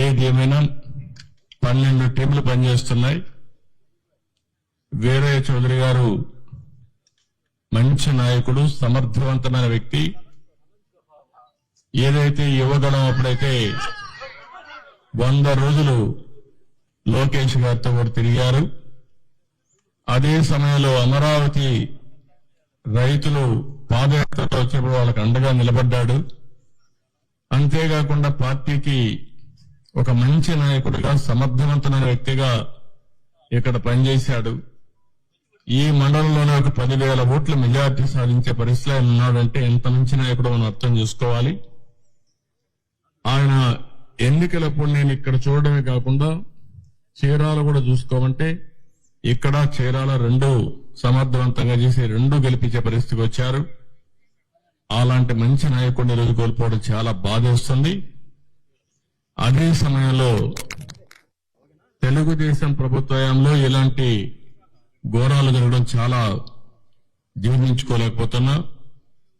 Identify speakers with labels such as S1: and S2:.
S1: ఏది ఏమైనా 12 టీంలు పనిచేస్తున్నాయి. వీరయ్య చౌదరి గారు మంచి నాయకుడు, సమర్థవంతమైన వ్యక్తి. ఏదైతే యువగణం అప్పుడైతే 100 రోజులు లోకేష్ గారితో కూడా తిరిగారు. అదే సమయంలో అమరావతి రైతులు పాదయాత్రతో వచ్చినప్పుడు వాళ్ళకి అండగా నిలబడ్డాడు. అంతేకాకుండా పార్టీకి ఒక మంచి నాయకుడిగా, సమర్థవంతమైన వ్యక్తిగా ఇక్కడ పనిచేశాడు. ఈ మండలంలోనే ఒక 10,000 ఓట్ల మెజార్టీ సాధించే పరిస్థితిలో ఆయన ఉన్నాడంటే ఎంత మంచి నాయకుడు మనం అర్థం చేసుకోవాలి. ఆయన ఎన్నికలప్పుడు నేను ఇక్కడ చూడడమే కాకుండా చీరాల కూడా చూసుకోమంటే ఇక్కడ చీరాల 2 సమర్థవంతంగా చేసి 2 గెలిపించే పరిస్థితికి వచ్చారు. అలాంటి మంచి నాయకుడిని రోజు కోల్పోవడం చాలా బాధేస్తుంది. అదే సమయంలో తెలుగుదేశం ప్రభుత్వంలో ఇలాంటి ఘోరాలు జరగడం చాలా జీర్ణించుకోలేకపోతున్నా.